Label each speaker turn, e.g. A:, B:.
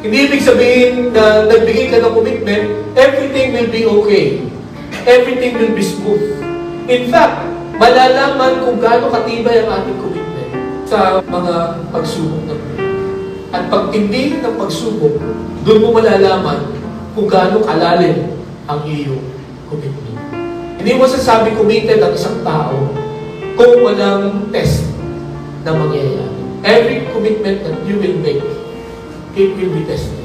A: Hindi ibig sabihin na nagbigay ka ng commitment, everything will be okay. Everything will be smooth. In fact, malalaman kung gaano katibay ang ating commitment sa mga pagsubok ng buhay. At pag hindi ng pagsubok, doon mo malalaman kung gaano kalalim ang iyong commitment. Hindi mo sasabi committed ang isang tao kung walang test na mangyayari. Every commitment that you will make, it will be tested.